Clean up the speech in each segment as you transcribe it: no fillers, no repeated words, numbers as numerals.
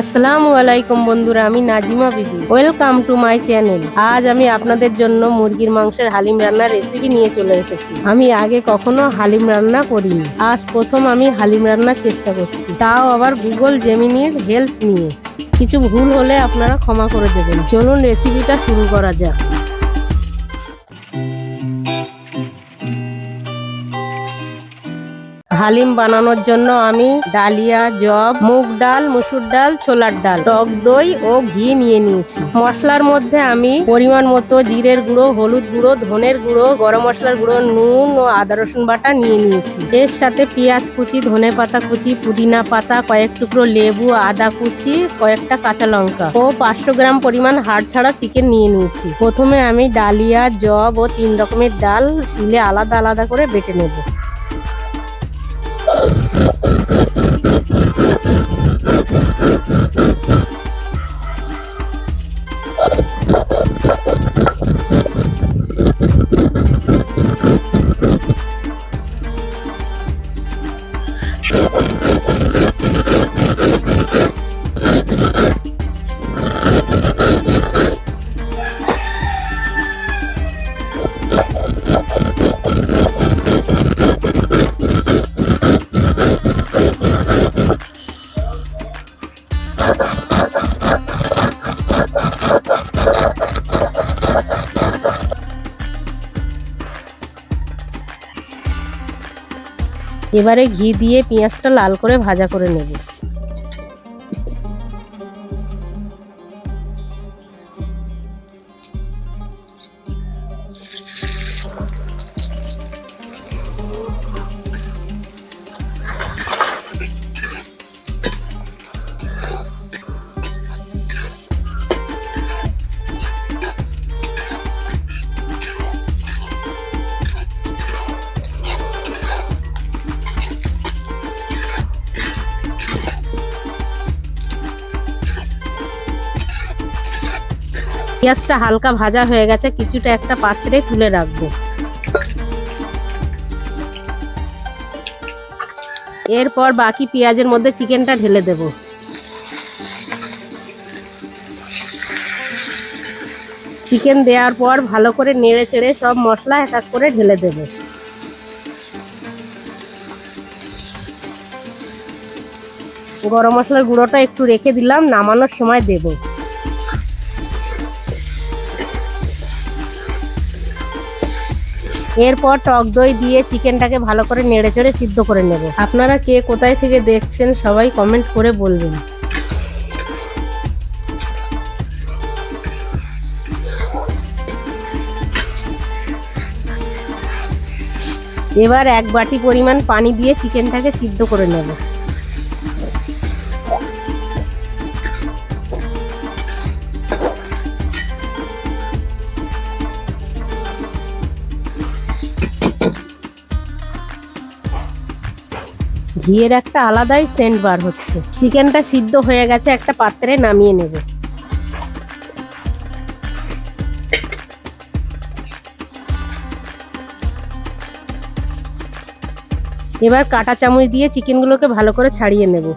আসসালামু আলাইকুম বন্ধুরা, আমি নাজিমা বিবি। Welcome to my channel. আজ আমি আপনাদের জন্য মুরগির মাংসের হালিম রান্নার রেসিপি নিয়ে চলে এসেছি। আমি আগে কখনো হালিম রান্না করিনি, আজ প্রথম আমি হালিম রান্নার চেষ্টা করছি, তাও আবার গুগল জেমিনির হেল্প নিয়ে। কিছু ভুল হলে আপনারা ক্ষমা করে দেবেন। চলুন রেসিপিটা শুরু করা যাক। হালিম বানানোর জন্য আমি ডালিয়া, জব, মুগ ডাল, মসুর ডাল, ছোলার ডাল, টক দই ও ঘি নিয়ে নিয়েছি। মশলার মধ্যে আমি পরিমাণ মতো জিরের গুঁড়ো, হলুদ গুঁড়ো, ধনের গুঁড়ো, গরম মশলার গুঁড়ো, নুন ও আদা রসুন বাটা নিয়ে নিয়েছি। এর সাথে পেঁয়াজ কুচি, ধনে পাতা কুচি, পুদিনা পাতা, কয়েক টুকরো লেবু, আদা কুচি, কয়েকটা কাঁচা লঙ্কা ও 500 গ্রাম পরিমাণ হাড় ছাড়া চিকেন নিয়ে নিয়েছি। প্রথমে আমি ডালিয়া, জব ও 3 রকমের ডাল শিলে আলাদা আলাদা করে বেটে নেব। এবারে ঘি দিয়ে পেঁয়াজটা লাল করে ভাজা করে নেব। পেঁয়াজটা হালকা ভাজা হয়ে গেছে, কিছুটা একটা পাত্রে তুলে রাখবো। এরপর বাকি পেঁয়াজের মধ্যে চিকেনটা ঢেলে দেব। চিকেন দেওয়ার পর ভালো করে নেড়ে চেড়ে সব মশলা এক এক করে ঢেলে দেব। গরম মশলার গুঁড়োটা একটু রেখে দিলাম, নামানোর সময় দেব। এরপর টক দই দিয়ে চিকেনটাকে ভালো করে নেড়ে চেড়ে সিদ্ধ করে নেব। আপনারা কে কোথায় থেকে দেখছেন সবাই কমেন্ট করে বলবেন। এবার 1 বাটি পরিমাণ পানি দিয়ে চিকেনটাকে সিদ্ধ করে নেব। ঘিয়ের একটা আলাদাই সেন্ট বার হচ্ছে। চিকেনটা সিদ্ধ হয়ে গেছে, একটা পাত্রে নামিয়ে নেব। এবার কাঁটা চামচ দিয়ে চিকেনগুলোকে ভালো করে ছাড়িয়ে নেব।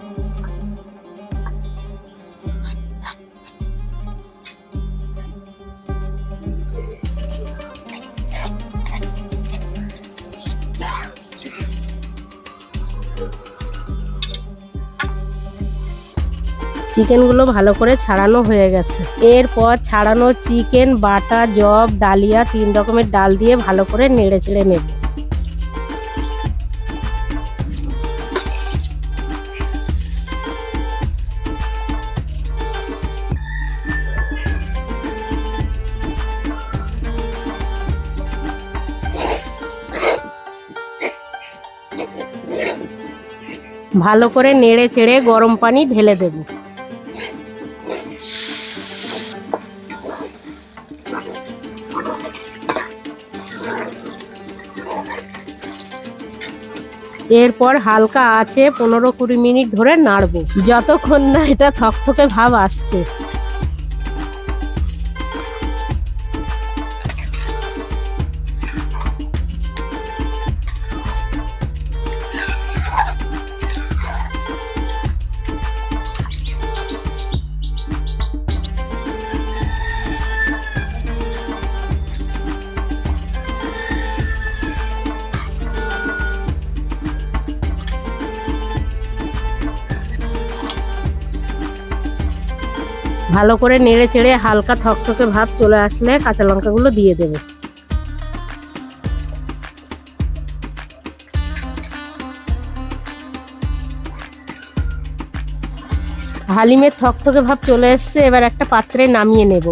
চিকেনগুলো ভালো করে ছাড়ানো হয়ে গেছে। এরপর ছাড়ানো চিকেন, বাটা, জব, ডালিয়া 3 রকমের ডাল দিয়ে ভালো করে নেড়ে চেড়ে নেব। ভালো করে নেড়ে চেড়ে গরম পানি ঢেলে দেব। এরপর হালকা আঁচে 15-20 মিনিট ধরে নাড়বো, যতক্ষণ না এটা থকথকে ভাব আসছে। ভালো করে নেড়ে চেড়ে হালকা থকথকে ভাব চলে আসলে কাঁচা লঙ্কাগুলো দিয়ে দেবো। হালিমের থকথকে ভাব চলে এসছে, এবার একটা পাত্রে নামিয়ে নেব।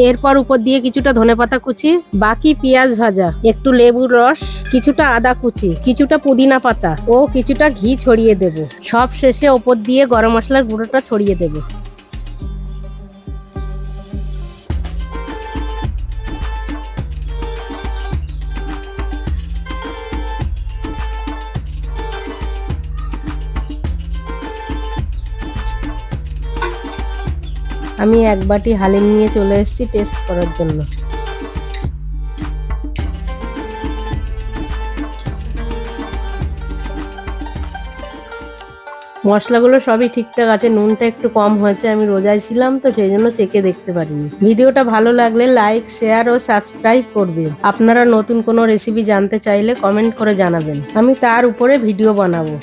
এরপর উপর দিয়ে কিছুটা ধনেপাতা কুচি, বাকি পেঁয়াজ ভাজা, একটু লেবুর রস, কিছুটা আদা কুচি, কিছুটা পুদিনা পাতা ও কিছুটা ঘি ছড়িয়ে দেব। সব শেষে ওপর দিয়ে গরম মশলার গুঁড়োটা ছড়িয়ে দেব। আমি এক বাটি হালিম নিয়ে চলে এসেছি টেস্ট করার জন্য। মশলাগুলো সবই ঠিকঠাক আছে, নুনটা একটু কম হয়েছে, আমি রোজায় ছিলাম তো সেই জন্য চেখে দেখতে পারিনি। ভিডিওটা ভালো লাগলে লাইক, শেয়ার ও সাবস্ক্রাইব করবেন। আপনারা নতুন কোনো রেসিপি জানতে চাইলে কমেন্ট করে জানাবেন, আমি তার উপরে ভিডিও বানাবো।